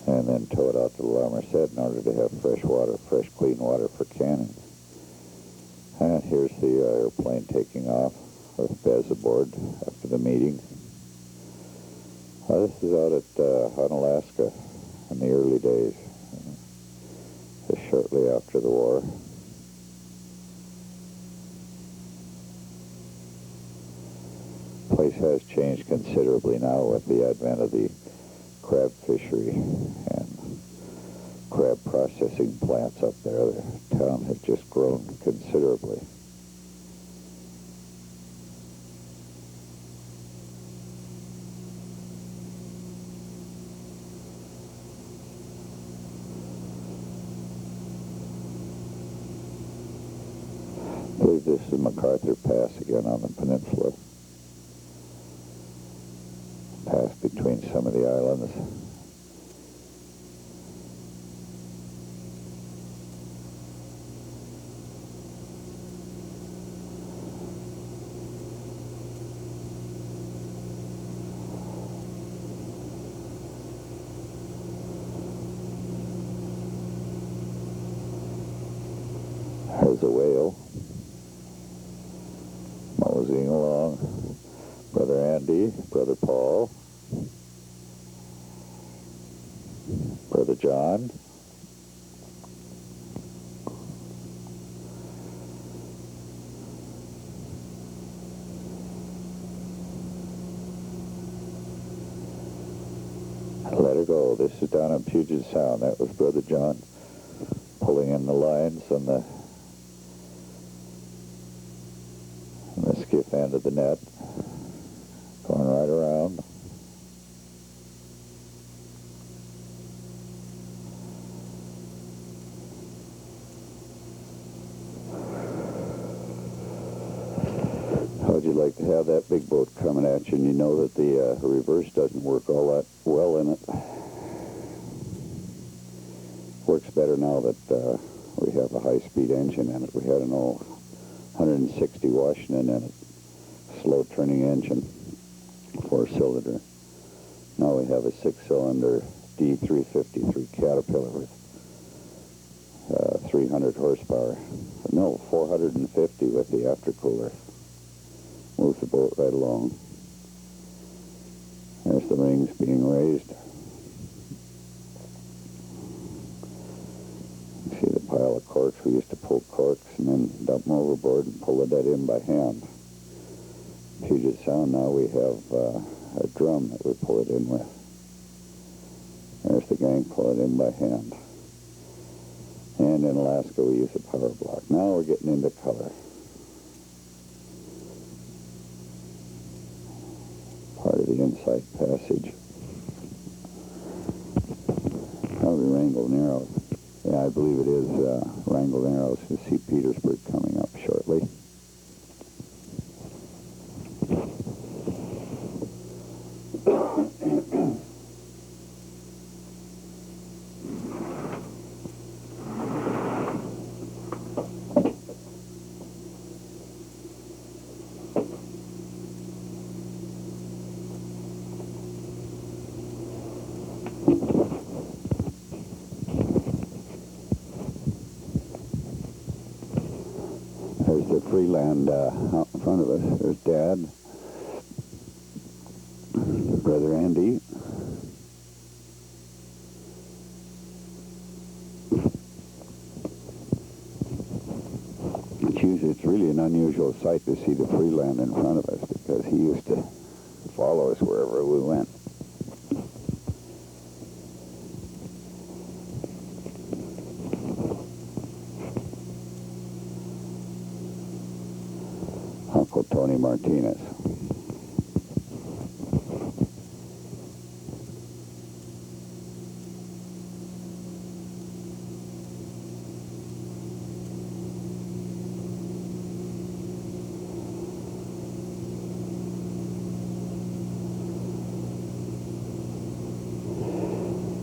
and then tow it out to the Marmoset in order to have fresh water, fresh clean water for canning. And here's the airplane taking off, with Bez aboard after the meeting. This is out at Unalaska in the early days, just shortly after the war. The place has changed considerably now with the advent of the crab fishery and crab processing plants up there. The town has just grown considerably. I believe this is MacArthur Pass again on the peninsula. Pass between some of the islands. There's a whale moseying along. Brother Andy, Brother Paul, Brother John, let her go. This is down on Puget Sound. That was Brother John pulling in the lines on the skiff end of the net, going right around. How would you like to have that big boat coming at you and you know that the reverse doesn't work all that well in it? Works better now that we have a high-speed engine in it. We had an old 160 Washington in it, slow-turning engine, 4-cylinder. Now we have a 6-cylinder D353 Caterpillar with 300 horsepower. No, 450 with the aftercooler. Moves the boat right along. There's the rings being raised. See the pile of corks. We used to pull corks and then dump them overboard and pull the dead in by hand. Puget Sound now we have a drum that we pull it in with. There's the gang pull it in by hand. And in Alaska we use a power block. Now we're getting into color. Part of the inside passage. Probably Wrangell Narrows. Yeah, I believe it is Wrangell Narrows. You see Petersburg coming up shortly. There's the Freeland out in front of us. There's Dad, Brother Andy, it's really an unusual sight to see the Freeland in front of us because he used to follow us wherever we went. Uncle Tony Martinis.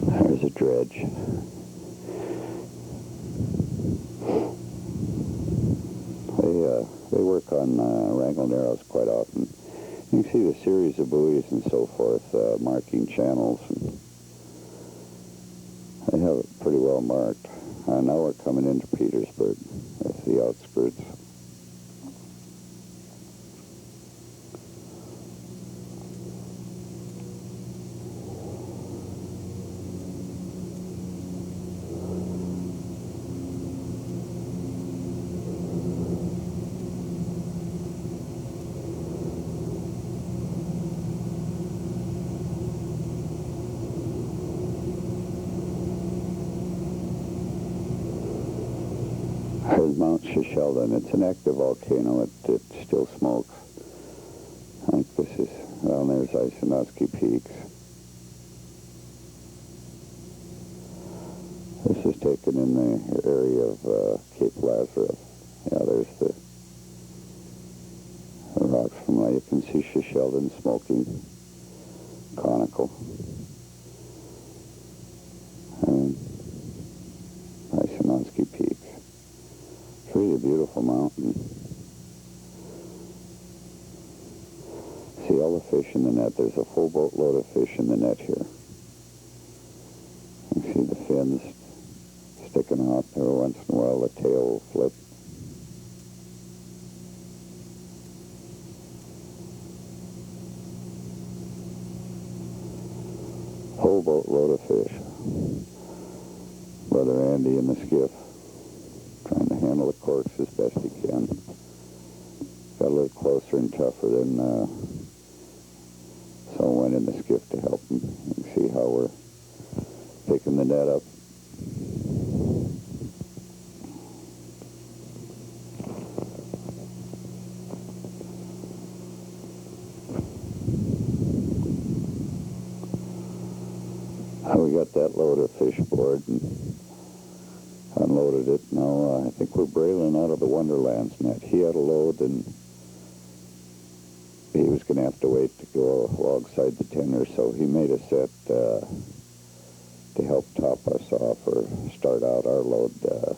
There's a dredge. They work on Wrangell Narrows quite often. You can see the series of buoys and so forth marking channels. And, well marked. Now we're coming into Petersburg. That's the outskirts. There's Mount Shishaldin. It's an active volcano. It still smokes. I think this is, well, there's Isonowski Peaks. This is taken in the area of Cape Lazarus. Yeah, there's the rocks from there. You can see Shishaldin smoking, conical. And Isonowski Peaks. It's really a beautiful mountain. See all the fish in the net. There's a full boatload of fish in the net here. You can see the fins sticking out there. Once in a while the tail will flip. Whole boatload of fish. Brother Andy in the skiff, trying to handle the corks as best he can. Got a little closer and tougher than so I went in the skiff to help him. You can see how we're picking the net up. We got that load of fish aboard and unloaded it. Now I think we're brailing out of the Wonderlands net. He had a load and he was going to have to wait to go alongside the tender, so he made a set to help top us off or start out our load. The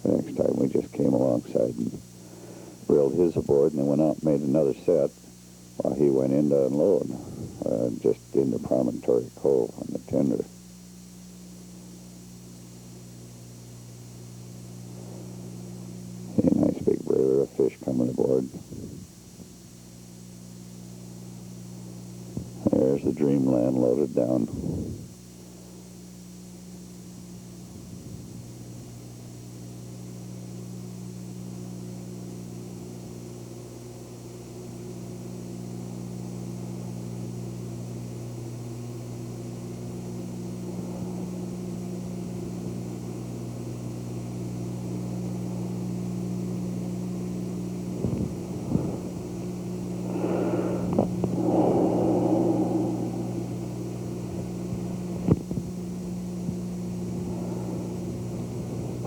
next time we just came alongside and reeled his aboard, and then went out and made another set while he went in to unload, just into Promontory Cove on the tender. A nice big river of fish coming aboard. There's the Dreamland loaded down.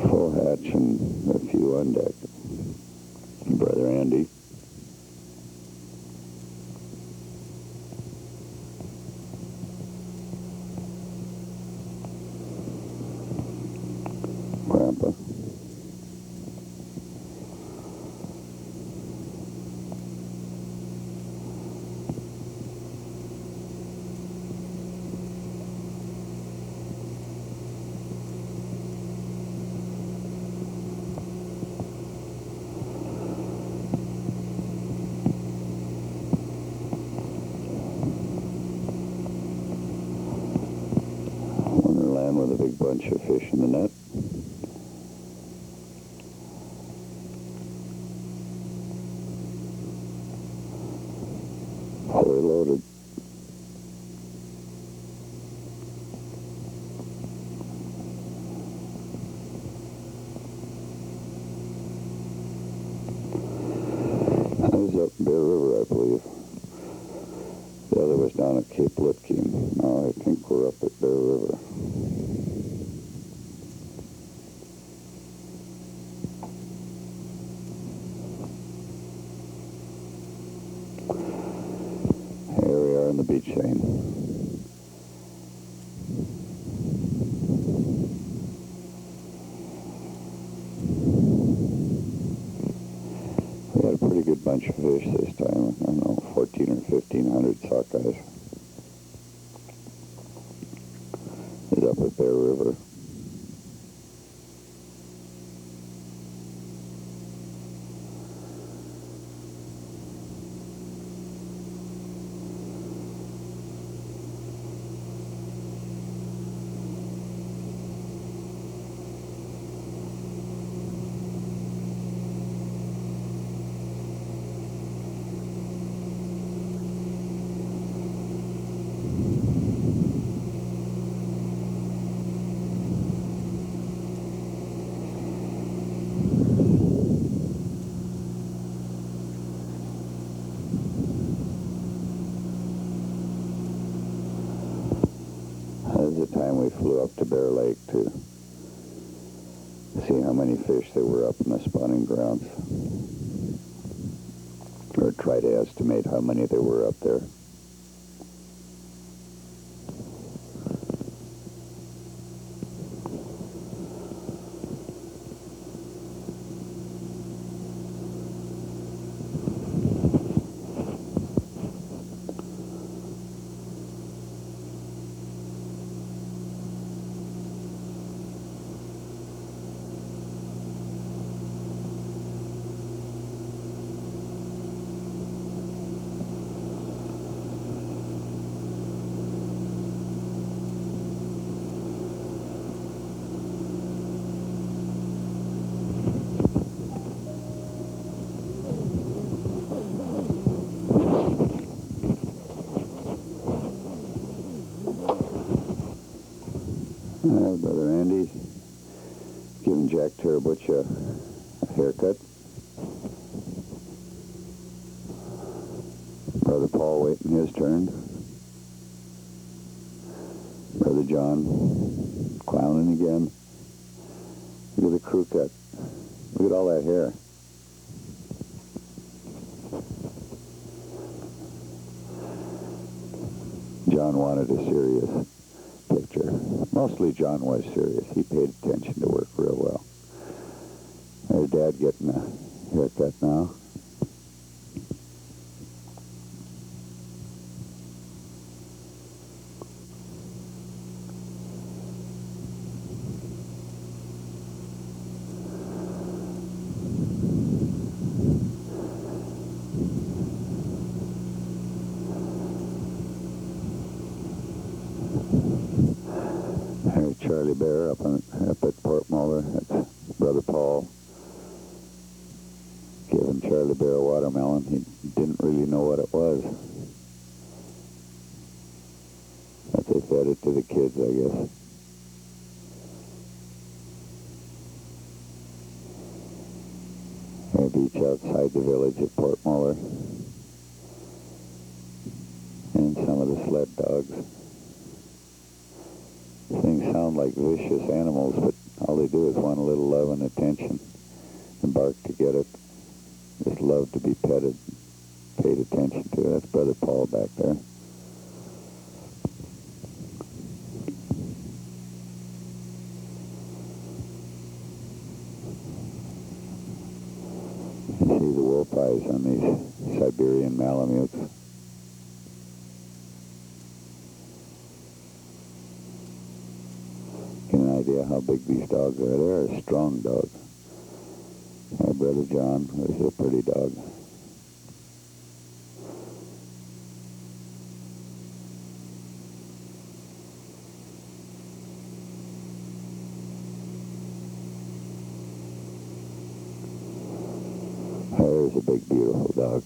Full hatch and a few on deck. Brother Andy. Grandpa. Wonderland with a big bunch of fish in the net. Fully loaded. I was up Bear River, I believe. The other was down at Cape Lipkin. Now I think we're up at Bear River. Here we are in the beach lane. We had a pretty good bunch of fish this time. I don't know, 14 or 1,500 sockeyes. Is up at Bear River. was a time we flew up to Bear Lake to see how many fish there were up in the spawning grounds, or try to estimate how many there were up there. Brother Andy giving Jack Terabutch a haircut. Brother Paul waiting his turn. Brother John clowning again. Look at the crew cut. Look at all that hair. John wanted a serious picture. Mostly John was serious. He paid attention to work real well. There's Dad getting a haircut now. Charlie Bear up at Port Moller. That's Brother Paul giving Charlie Bear a watermelon. He didn't really know what it was, but they fed it to the kids, I guess. A beach outside the village at Port Moller, and some of the sled dogs. Things sound like vicious animals, but all they do is want a little love and attention and bark to get it. Just love to be petted, paid attention to. That's Brother Paul back there. You see the wolf eyes on these Siberian Malamutes. Idea how big these dogs are. They're a strong dog. My Brother John was a pretty dog. There's a big, beautiful dog.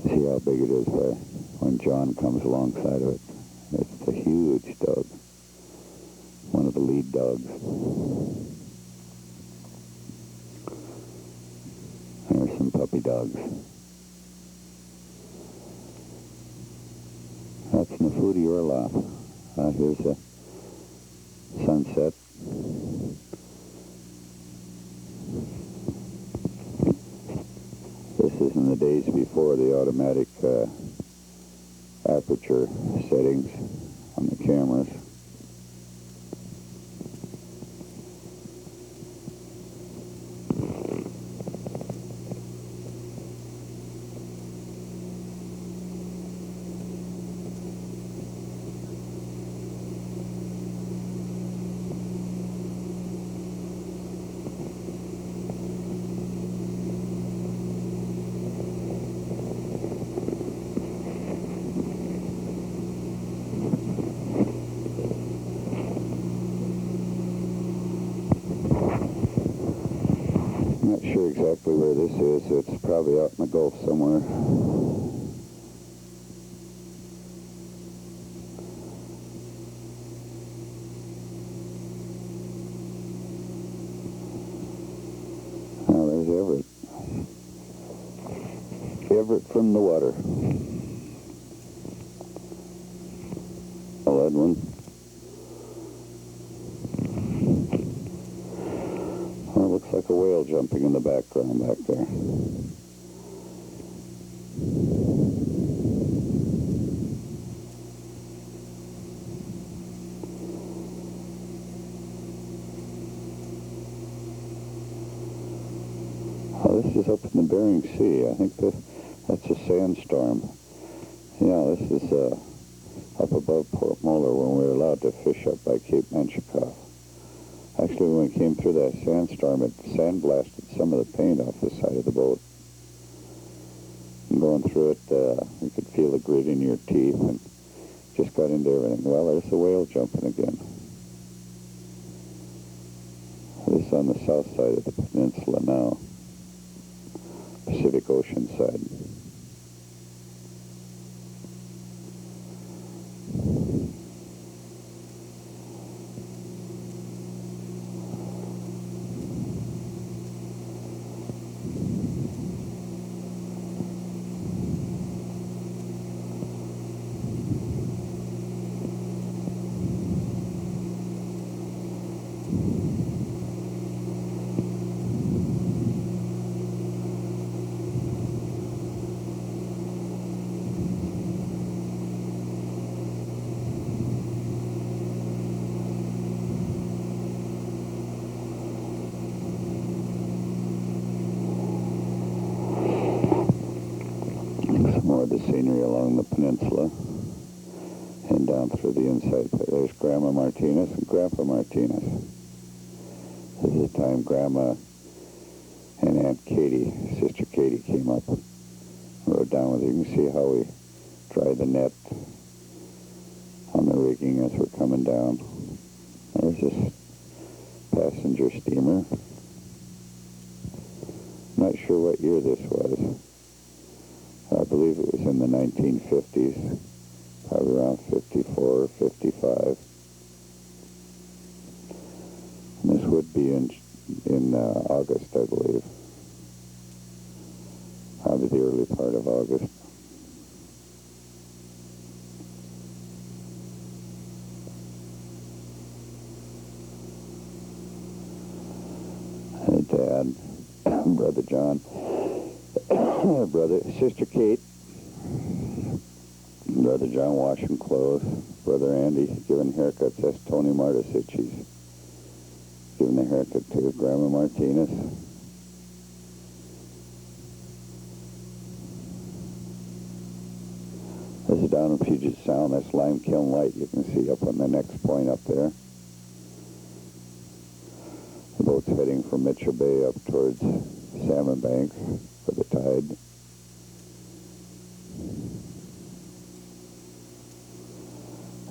See how big it is by when John comes alongside of it. It's a huge dog. One of the lead dogs. There's some puppy dogs. That's Nefuti Orloff. Here's a sunset. This is in the days before the automatic aperture settings on the cameras. Not sure exactly where this is. It's probably out in the Gulf somewhere. Oh, there's Everett. Everett from the water. Well, that one down. Well, it looks like a whale jumping in the background back there. Oh, this is up in the Bering Sea. I think that's a sandstorm. Yeah, this is up above Port Moller when we were allowed to fish up by Cape Menchikoff. Actually, when we came through that sandstorm, it sandblasted some of the paint off the side of the boat. And going through it, you could feel the grit in your teeth and just got into everything. Well, there's a whale jumping again. This is on the south side of the peninsula now. Pacific Ocean side. More of the scenery along the peninsula and down through the inside. There's Grandma Martinez and Grandpa Martinez. This is the time Grandma and Aunt Katie, Sister Katie, came up and rode down with her. You can see how we dry the net on the rigging as we're coming down. There's this passenger steamer. Not sure what year this was. I believe it was in the 1950s, probably around 54 or 55. And this would be in August, I believe. Probably the early part of August. And Dad, Brother John, Sister Kate, Brother John washing clothes, Brother Andy giving haircuts. That's Tony Martisich. He's giving the haircut to Grandma Martinez. This is down in Puget Sound. That's Lime Kiln Light. You can see up on the next point up there. The boat's heading from Mitchell Bay up towards Salmon Banks for the tide.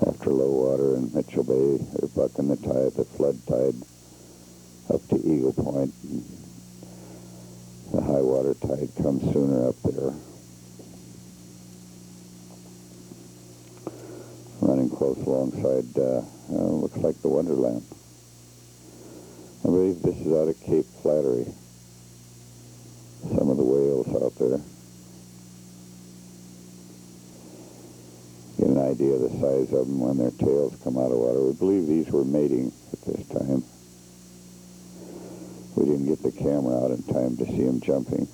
After low water in Mitchell Bay, they're bucking the tide, the flood tide, up to Eagle Point. The high water tide comes sooner up there. Running close alongside, looks like the Wonderland. I believe this is out of Cape Flattery. Some of the whales out there. Get an idea of the size of them when their tails come out of water. We believe these were mating at this time. We didn't get the camera out in time to see them jumping.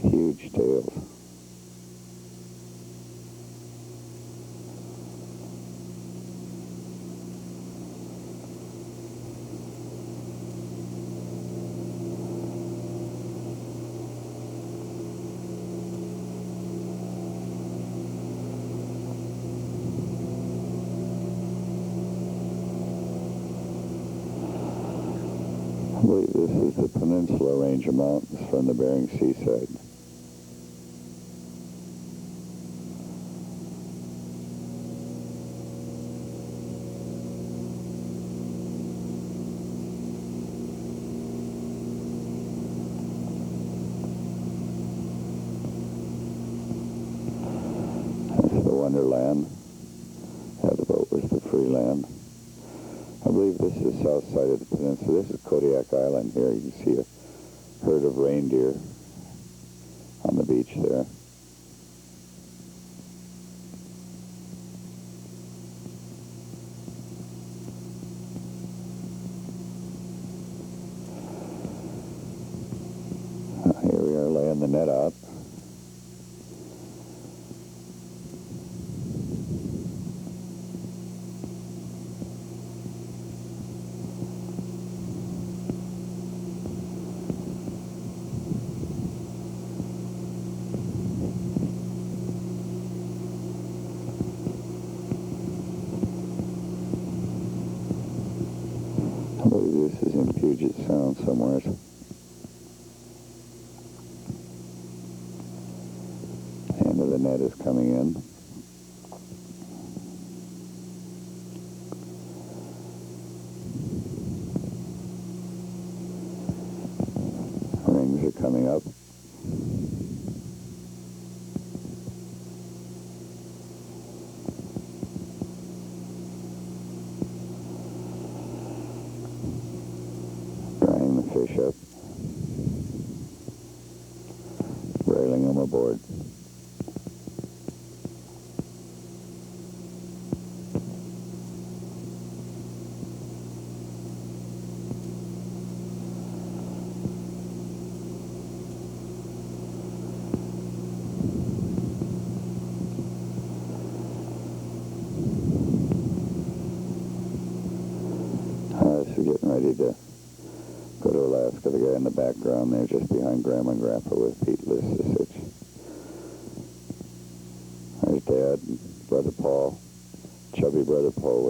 Huge tails. I believe this is the Peninsula Range of Mountains from the Bering Sea side. That's the Wonderland. The boat was the Freeland. I believe this the south side of the peninsula. This is Kodiak Island here. You can see a herd of reindeer on the beach there. Here we are laying the net out. I believe this is in Puget Sound somewhere. End of the net is coming in. Rings are coming up. Drying the fish up. Railing them aboard. This is getting ready to go to Alaska. The guy in the background there, just behind Grandma and Grandpa with Pete Lissich. There's Dad and Brother Paul, chubby Brother Paul.